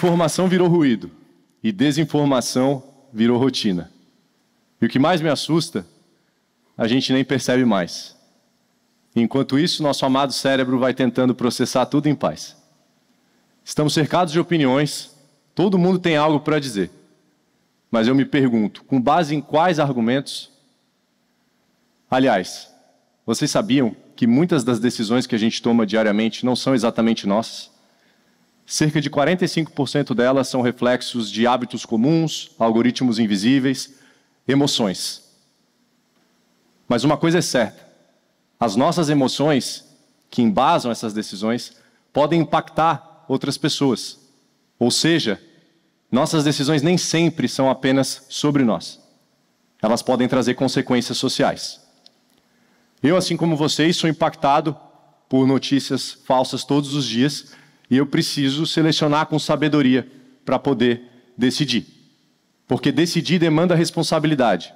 Informação virou ruído e desinformação virou rotina. E o que mais me assusta, a gente nem percebe mais. Enquanto isso, nosso amado cérebro vai tentando processar tudo em paz. Estamos cercados de opiniões, todo mundo tem algo para dizer. Mas eu me pergunto, com base em quais argumentos? Aliás, vocês sabiam que muitas das decisões que a gente toma diariamente não são exatamente nossas? Cerca de 45% delas são reflexos de hábitos comuns, algoritmos invisíveis, emoções. Mas uma coisa é certa, as nossas emoções, que embasam essas decisões, podem impactar outras pessoas. Ou seja, nossas decisões nem sempre são apenas sobre nós. Elas podem trazer consequências sociais. Eu, assim como vocês, sou impactado por notícias falsas todos os dias e eu preciso selecionar com sabedoria para poder decidir. Porque decidir demanda responsabilidade.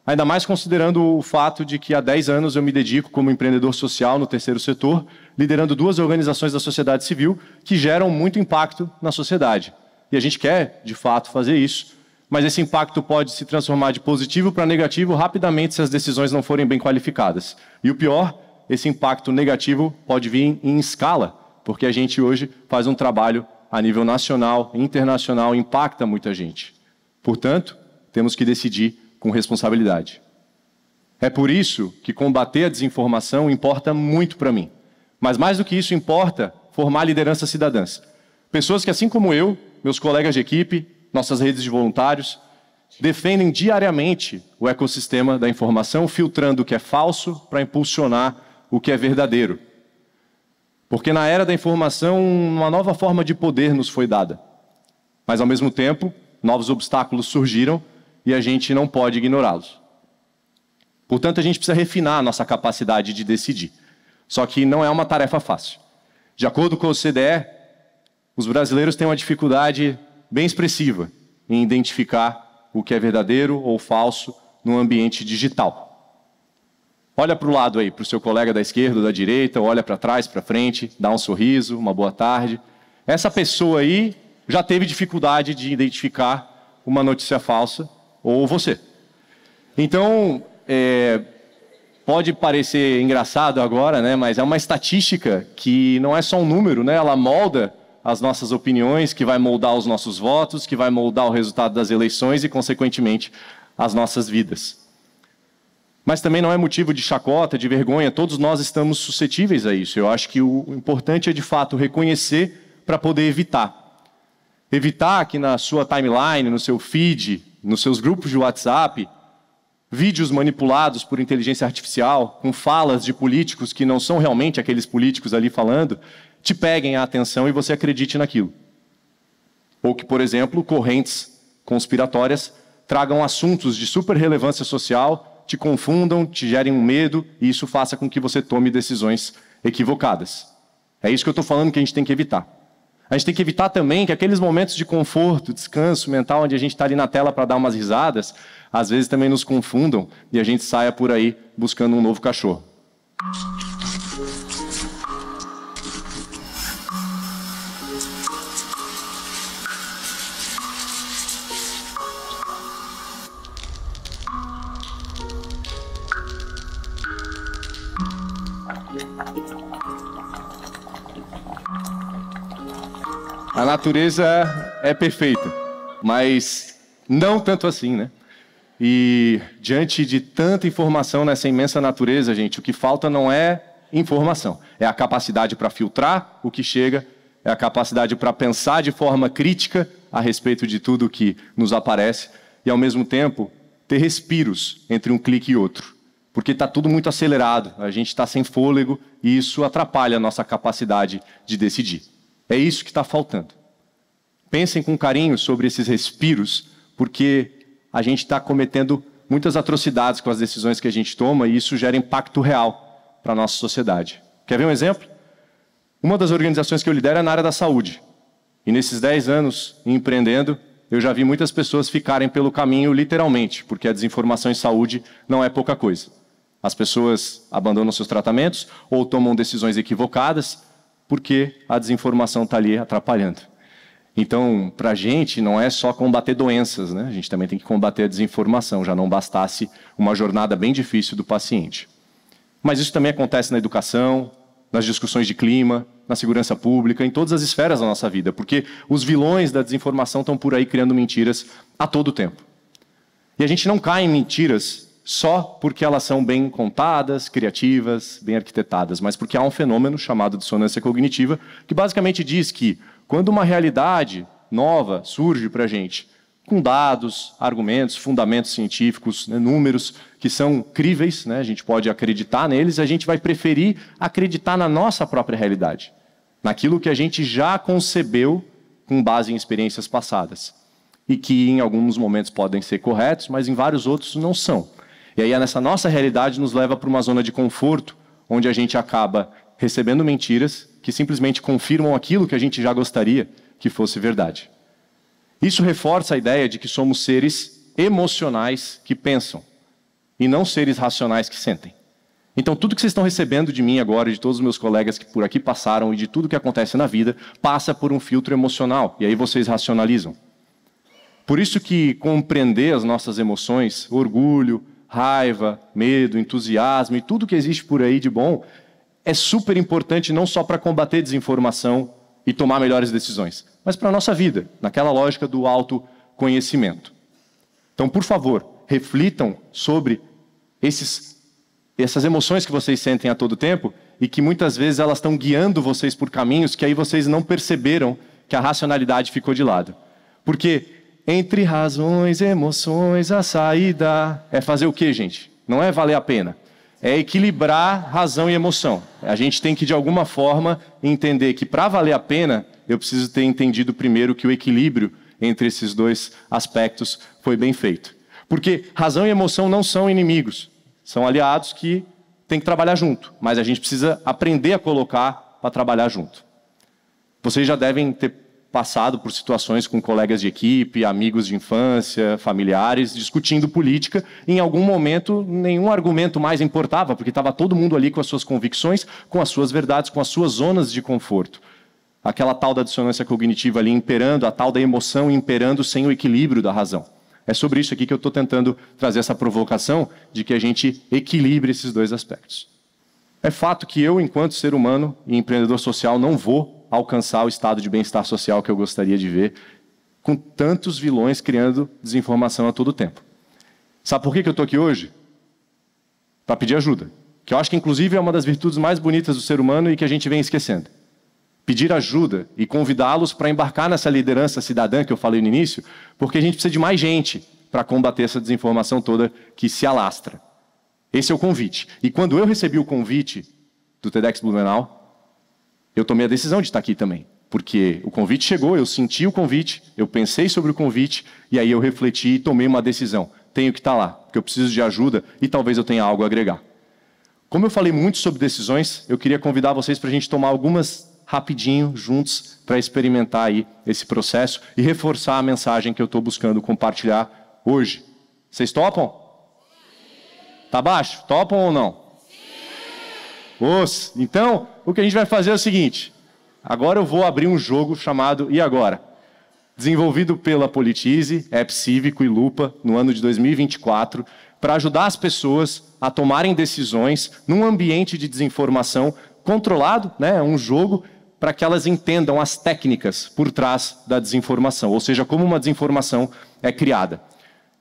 Ainda mais considerando o fato de que há 10 anos eu me dedico como empreendedor social no terceiro setor, liderando 2 organizações da sociedade civil que geram muito impacto na sociedade. E a gente quer, de fato, fazer isso, mas esse impacto pode se transformar de positivo para negativo rapidamente se as decisões não forem bem qualificadas. E o pior, esse impacto negativo pode vir em escala, porque a gente hoje faz um trabalho a nível nacional, internacional, impacta muita gente. Portanto, temos que decidir com responsabilidade. É por isso que combater a desinformação importa muito para mim. Mas mais do que isso, importa formar lideranças cidadãs. Pessoas que, assim como eu, meus colegas de equipe, nossas redes de voluntários, defendem diariamente o ecossistema da informação, filtrando o que é falso para impulsionar o que é verdadeiro. Porque na era da informação, uma nova forma de poder nos foi dada. Mas, ao mesmo tempo, novos obstáculos surgiram e a gente não pode ignorá-los. Portanto, a gente precisa refinar a nossa capacidade de decidir. Só que não é uma tarefa fácil. De acordo com o OCDE, os brasileiros têm uma dificuldade bem expressiva em identificar o que é verdadeiro ou falso no ambiente digital. Olha para o lado aí, para o seu colega da esquerda ou da direita, olha para trás, para frente, dá um sorriso, uma boa tarde. Essa pessoa aí já teve dificuldade de identificar uma notícia falsa ou você. Então, pode parecer engraçado agora, né, mas é uma estatística que não é só um número, né, ela molda as nossas opiniões, que vai moldar os nossos votos, que vai moldar o resultado das eleições e, consequentemente, as nossas vidas. Mas também não é motivo de chacota, de vergonha, todos nós estamos suscetíveis a isso. Eu acho que o importante é, de fato, reconhecer para poder evitar. Evitar que na sua timeline, no seu feed, nos seus grupos de WhatsApp, vídeos manipulados por inteligência artificial, com falas de políticos que não são realmente aqueles políticos ali falando, te peguem a atenção e você acredite naquilo. Ou que, por exemplo, correntes conspiratórias tragam assuntos de super relevância social, te confundam, te gerem um medo e isso faça com que você tome decisões equivocadas. É isso que eu estou falando que a gente tem que evitar. A gente tem que evitar também que aqueles momentos de conforto, descanso mental, onde a gente está ali na tela para dar umas risadas, às vezes também nos confundam e a gente saia por aí buscando um novo cachorro. A natureza é perfeita, mas não tanto assim, né? E diante de tanta informação nessa imensa natureza, gente, o que falta não é informação. É a capacidade para filtrar o que chega, é a capacidade para pensar de forma crítica a respeito de tudo que nos aparece e, ao mesmo tempo, ter respiros entre um clique e outro. Porque está tudo muito acelerado, a gente está sem fôlego e isso atrapalha a nossa capacidade de decidir. É isso que está faltando. Pensem com carinho sobre esses respiros, porque a gente está cometendo muitas atrocidades com as decisões que a gente toma e isso gera impacto real para a nossa sociedade. Quer ver um exemplo? Uma das organizações que eu lidero é na área da saúde. E nesses 10 anos empreendendo, eu já vi muitas pessoas ficarem pelo caminho literalmente, porque a desinformação em saúde não é pouca coisa. As pessoas abandonam seus tratamentos ou tomam decisões equivocadas porque a desinformação está ali atrapalhando. Então, para a gente, não é só combater doenças, né? A gente também tem que combater a desinformação, já não bastasse uma jornada bem difícil do paciente. Mas isso também acontece na educação, nas discussões de clima, na segurança pública, em todas as esferas da nossa vida, porque os vilões da desinformação estão por aí criando mentiras a todo tempo. E a gente não cai em mentiras só porque elas são bem contadas, criativas, bem arquitetadas, mas porque há um fenômeno chamado dissonância cognitiva, que basicamente diz que quando uma realidade nova surge para a gente, com dados, argumentos, fundamentos científicos, né, números que são críveis, né, a gente pode acreditar neles, a gente vai preferir acreditar na nossa própria realidade, naquilo que a gente já concebeu com base em experiências passadas, e que em alguns momentos podem ser corretos, mas em vários outros não são. E aí nessa nossa realidade nos leva para uma zona de conforto, onde a gente acaba recebendo mentiras que simplesmente confirmam aquilo que a gente já gostaria que fosse verdade. Isso reforça a ideia de que somos seres emocionais que pensam, e não seres racionais que sentem. Então tudo que vocês estão recebendo de mim agora, de todos os meus colegas que por aqui passaram, e de tudo que acontece na vida, passa por um filtro emocional, e aí vocês racionalizam. Por isso que compreender as nossas emoções, orgulho, raiva, medo, entusiasmo e tudo que existe por aí de bom, é super importante não só para combater desinformação e tomar melhores decisões, mas para a nossa vida, naquela lógica do autoconhecimento. Então, por favor, reflitam sobre essas emoções que vocês sentem a todo tempo e que muitas vezes elas estão guiando vocês por caminhos que aí vocês não perceberam que a racionalidade ficou de lado. Porque entre razões e emoções a saída é fazer o quê, gente? Não é valer a pena. É equilibrar razão e emoção. A gente tem que, de alguma forma, entender que, para valer a pena, eu preciso ter entendido primeiro que o equilíbrio entre esses dois aspectos foi bem feito. Porque razão e emoção não são inimigos. São aliados que têm que trabalhar junto. Mas a gente precisa aprender a colocar para trabalhar junto. Vocês já devem ter passado por situações com colegas de equipe, amigos de infância, familiares, discutindo política. Em algum momento, nenhum argumento mais importava, porque estava todo mundo ali com as suas convicções, com as suas verdades, com as suas zonas de conforto. Aquela tal da dissonância cognitiva ali imperando, a tal da emoção imperando sem o equilíbrio da razão. É sobre isso aqui que eu estou tentando trazer essa provocação de que a gente equilibre esses dois aspectos. É fato que eu, enquanto ser humano e empreendedor social, não vou alcançar o estado de bem-estar social que eu gostaria de ver, com tantos vilões criando desinformação a todo tempo. Sabe por que eu estou aqui hoje? Para pedir ajuda. Que eu acho que, inclusive, é uma das virtudes mais bonitas do ser humano e que a gente vem esquecendo. Pedir ajuda e convidá-los para embarcar nessa liderança cidadã que eu falei no início, porque a gente precisa de mais gente para combater essa desinformação toda que se alastra. Esse é o convite. E quando eu recebi o convite do TEDx Blumenau, eu tomei a decisão de estar aqui também, porque o convite chegou, eu senti o convite, eu pensei sobre o convite, e aí eu refleti e tomei uma decisão. Tenho que estar lá, porque eu preciso de ajuda e talvez eu tenha algo a agregar. Como eu falei muito sobre decisões, eu queria convidar vocês para a gente tomar algumas rapidinho, juntos, para experimentar aí esse processo e reforçar a mensagem que eu estou buscando compartilhar hoje. Vocês topam? Tá baixo? Topam ou não? Então, o que a gente vai fazer é o seguinte. Agora eu vou abrir um jogo chamado E Agora? Desenvolvido pela Politize, App Cívico e Lupa no ano de 2024, para ajudar as pessoas a tomarem decisões num ambiente de desinformação controlado, né? Um jogo para que elas entendam as técnicas por trás da desinformação, ou seja, como uma desinformação é criada.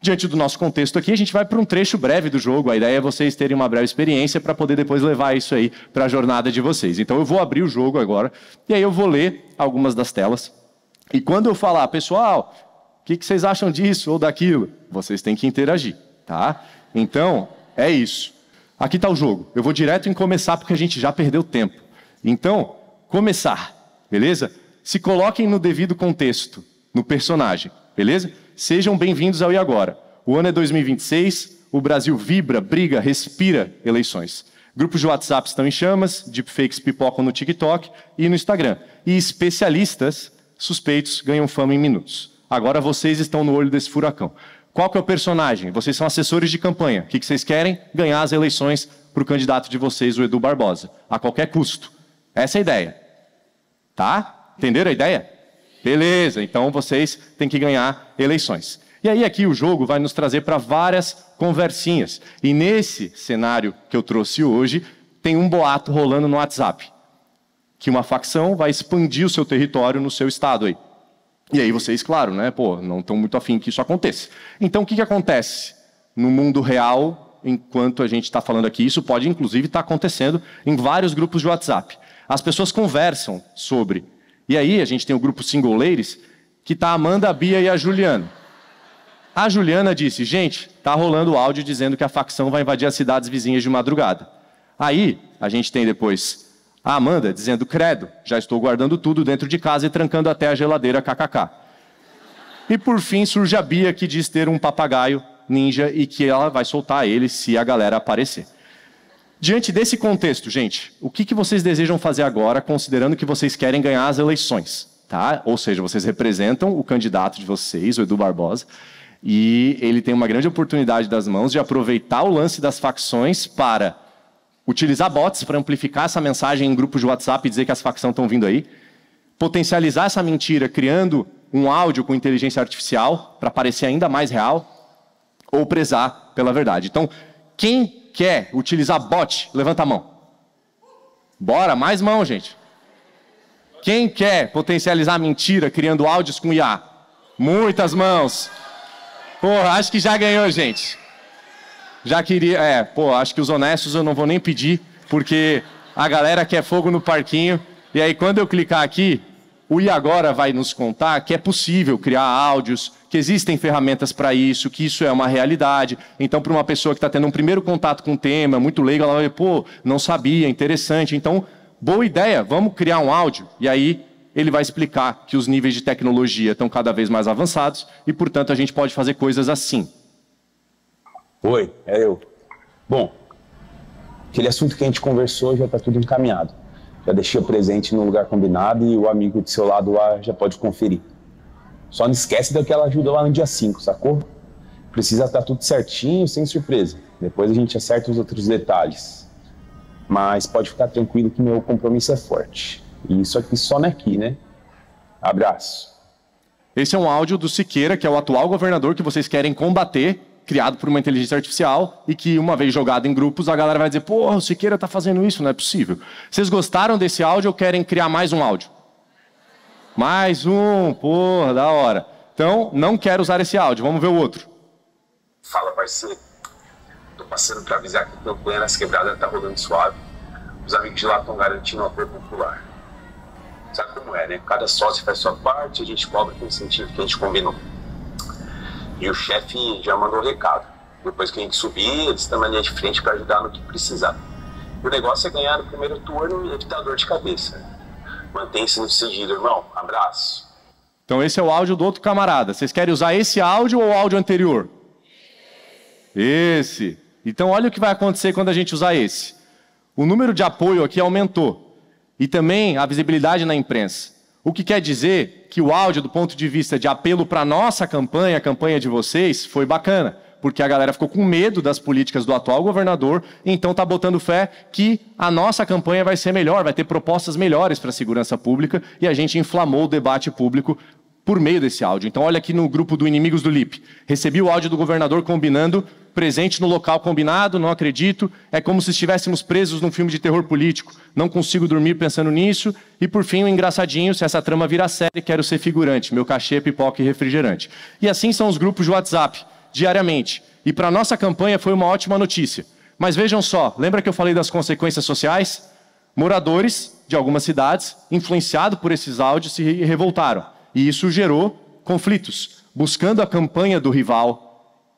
Diante do nosso contexto aqui, a gente vai para um trecho breve do jogo. A ideia é vocês terem uma breve experiência para poder depois levar isso aí para a jornada de vocês. Então eu vou abrir o jogo agora e aí eu vou ler algumas das telas. E quando eu falar, pessoal, o que vocês acham disso ou daquilo? Vocês têm que interagir, tá? Então, é isso. Aqui está o jogo. Eu vou direto em começar porque a gente já perdeu tempo. Então, começar, beleza? Se coloquem no devido contexto, no personagem, beleza? Sejam bem-vindos ao E Agora. O ano é 2026, o Brasil vibra, briga, respira eleições. Grupos de WhatsApp estão em chamas, deepfakes pipocam no TikTok e no Instagram. E especialistas suspeitos ganham fama em minutos. Agora vocês estão no olho desse furacão. Qual que é o personagem? Vocês são assessores de campanha. O que vocês querem? Ganhar as eleições para o candidato de vocês, o Edu Barbosa, a qualquer custo. Essa é a ideia. Tá? Entenderam a ideia? Beleza, então vocês têm que ganhar eleições. E aí aqui o jogo vai nos trazer para várias conversinhas. E nesse cenário que eu trouxe hoje, tem um boato rolando no WhatsApp, que uma facção vai expandir o seu território no seu estado aí. E aí vocês, claro, né, não estão muito afim que isso aconteça. Então o que acontece no mundo real, enquanto a gente está falando aqui? Isso pode inclusive estar acontecendo em vários grupos de WhatsApp. As pessoas conversam sobre. E aí a gente tem o grupo Single Ladies, que está a Amanda, a Bia e a Juliana. A Juliana disse, gente, tá rolando áudio dizendo que a facção vai invadir as cidades vizinhas de madrugada. Aí a gente tem depois a Amanda dizendo, credo, já estou guardando tudo dentro de casa e trancando até a geladeira, kkk. E por fim surge a Bia, que diz ter um papagaio ninja e que ela vai soltar ele se a galera aparecer. Diante desse contexto, gente, o que vocês desejam fazer agora, considerando que vocês querem ganhar as eleições? Tá? Ou seja, vocês representam o candidato de vocês, o Edu Barbosa, e ele tem uma grande oportunidade das mãos de aproveitar o lance das facções para utilizar bots para amplificar essa mensagem em grupos de WhatsApp e dizer que as facções estão vindo aí, potencializar essa mentira criando um áudio com inteligência artificial para parecer ainda mais real, ou prezar pela verdade. Então, quem quer utilizar bot, levanta a mão. Bora, mais mão, gente. Quem quer potencializar a mentira criando áudios com IA? Muitas mãos. Porra, acho que já ganhou, gente. Já queria... acho que os honestos eu não vou nem pedir, porque a galera quer fogo no parquinho. E aí, quando eu clicar aqui, o IA agora vai nos contar que é possível criar áudios, que existem ferramentas para isso, que isso é uma realidade. Então, para uma pessoa que está tendo um primeiro contato com o tema, muito leiga, ela vai, não sabia, interessante. Então, boa ideia, vamos criar um áudio. E aí, ele vai explicar que os níveis de tecnologia estão cada vez mais avançados e, portanto, a gente pode fazer coisas assim. Oi, é eu. Bom, aquele assunto que a gente conversou já está tudo encaminhado. Já deixei o presente no lugar combinado e o amigo do seu lado lá já pode conferir. Só não esquece daquela ajuda lá no dia 5, sacou? Precisa estar tudo certinho, sem surpresa. Depois a gente acerta os outros detalhes. Mas pode ficar tranquilo que meu compromisso é forte. E isso aqui só não é aqui, né? Abraço. Esse é um áudio do Siqueira, que é o atual governador que vocês querem combater, criado por uma inteligência artificial, e que, uma vez jogado em grupos, a galera vai dizer, porra, o Siqueira tá fazendo isso, não é possível. Vocês gostaram desse áudio ou querem criar mais um áudio? Mais um, porra, da hora. Então, não quero usar esse áudio, vamos ver o outro. Fala, parceiro. Tô passando pra avisar que a campanha nas quebradas tá rolando suave. Os amigos de lá estão garantindo um apoio popular. Sabe como é, né? Cada sócio faz sua parte, a gente cobra com o incentivo que a gente combinou. E o chefe já mandou o recado. Depois que a gente subir, eles estão na linha de frente para ajudar no que precisar. E o negócio é ganhar no primeiro turno e evitar dor de cabeça. Mantém-se no sigilo, irmão. Abraço. Então esse é o áudio do outro camarada. Vocês querem usar esse áudio ou o áudio anterior? Esse. Então olha o que vai acontecer quando a gente usar esse. O número de apoio aqui aumentou. E também a visibilidade na imprensa. O que quer dizer que o áudio, do ponto de vista de apelo para a nossa campanha, a campanha de vocês, foi bacana. Porque a galera ficou com medo das políticas do atual governador, então está botando fé que a nossa campanha vai ser melhor, vai ter propostas melhores para a segurança pública, e a gente inflamou o debate público por meio desse áudio. Então olha aqui no grupo do Inimigos do LIP. Recebi o áudio do governador combinando, presente no local combinado, não acredito, é como se estivéssemos presos num filme de terror político, não consigo dormir pensando nisso, e por fim o engraçadinho, se essa trama virar série, quero ser figurante, meu cachê é pipoca e refrigerante. E assim são os grupos de WhatsApp, diariamente. E para a nossa campanha foi uma ótima notícia. Mas vejam só, lembra que eu falei das consequências sociais? Moradores de algumas cidades, influenciados por esses áudios, se revoltaram. E isso gerou conflitos, buscando a campanha do rival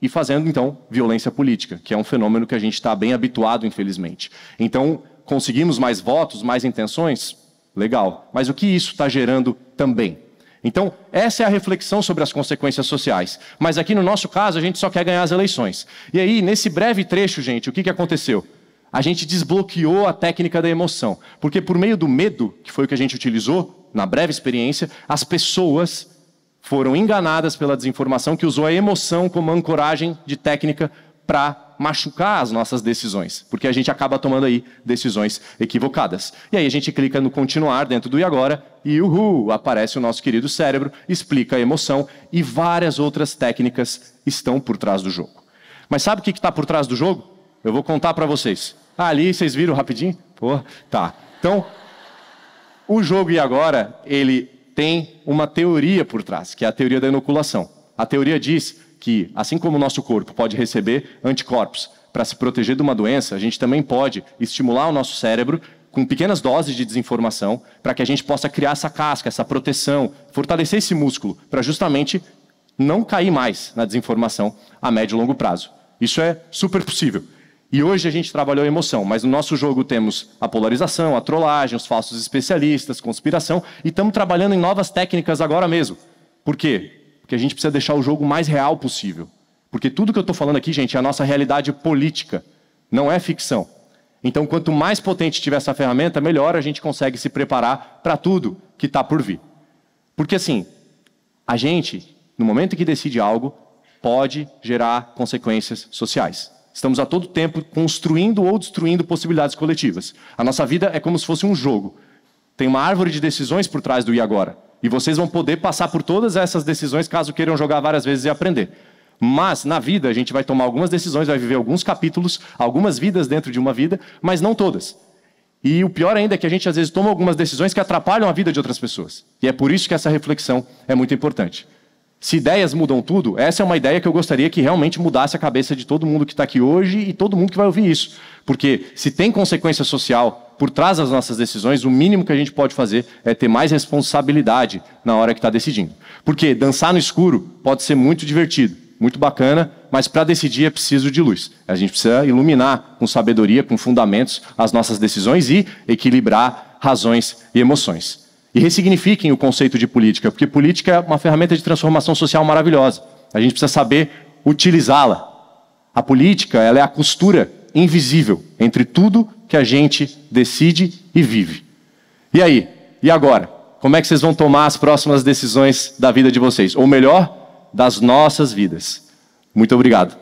e fazendo, então, violência política, que é um fenômeno que a gente está bem habituado, infelizmente. Então, conseguimos mais votos, mais intenções? Legal. Mas o que isso está gerando também? Então, essa é a reflexão sobre as consequências sociais. Mas aqui no nosso caso, a gente só quer ganhar as eleições. E aí, nesse breve trecho, gente, o que aconteceu? A gente desbloqueou a técnica da emoção. Porque por meio do medo, que foi o que a gente utilizou, na breve experiência, as pessoas foram enganadas pela desinformação que usou a emoção como ancoragem de técnica para machucar as nossas decisões, porque a gente acaba tomando aí decisões equivocadas. E aí a gente clica no continuar dentro do e agora e aparece o nosso querido cérebro, explica a emoção e várias outras técnicas estão por trás do jogo. Mas sabe o que está por trás do jogo? Eu vou contar para vocês. Ali, vocês viram rapidinho? Pô, tá. Então, o jogo e agora, ele tem uma teoria por trás, que é a teoria da inoculação. A teoria diz que, assim como o nosso corpo pode receber anticorpos para se proteger de uma doença, a gente também pode estimular o nosso cérebro com pequenas doses de desinformação para que a gente possa criar essa casca, essa proteção, fortalecer esse músculo para justamente não cair mais na desinformação a médio e longo prazo. Isso é super possível. E hoje a gente trabalhou a emoção, mas no nosso jogo temos a polarização, a trollagem, os falsos especialistas, conspiração, e estamos trabalhando em novas técnicas agora mesmo. Por quê? Porque a gente precisa deixar o jogo mais real possível. Porque tudo que eu estou falando aqui, gente, é a nossa realidade política, não é ficção. Então, quanto mais potente tiver essa ferramenta, melhor a gente consegue se preparar para tudo que está por vir. Porque assim, a gente, no momento em que decide algo, pode gerar consequências sociais. Estamos a todo tempo construindo ou destruindo possibilidades coletivas. A nossa vida é como se fosse um jogo. Tem uma árvore de decisões por trás do e agora. E vocês vão poder passar por todas essas decisões caso queiram jogar várias vezes e aprender. Mas, na vida, a gente vai tomar algumas decisões, vai viver alguns capítulos, algumas vidas dentro de uma vida, mas não todas. E o pior ainda é que a gente, às vezes, toma algumas decisões que atrapalham a vida de outras pessoas. E é por isso que essa reflexão é muito importante. Se ideias mudam tudo, essa é uma ideia que eu gostaria que realmente mudasse a cabeça de todo mundo que está aqui hoje e todo mundo que vai ouvir isso. Porque se tem consequência social por trás das nossas decisões, o mínimo que a gente pode fazer é ter mais responsabilidade na hora que está decidindo. Porque dançar no escuro pode ser muito divertido, muito bacana, mas para decidir é preciso de luz. A gente precisa iluminar com sabedoria, com fundamentos, as nossas decisões e equilibrar razões e emoções. E ressignifiquem o conceito de política, porque política é uma ferramenta de transformação social maravilhosa. A gente precisa saber utilizá-la. A política, ela é a costura invisível entre tudo que a gente decide e vive. E aí? E agora? Como é que vocês vão tomar as próximas decisões da vida de vocês? Ou melhor, das nossas vidas. Muito obrigado.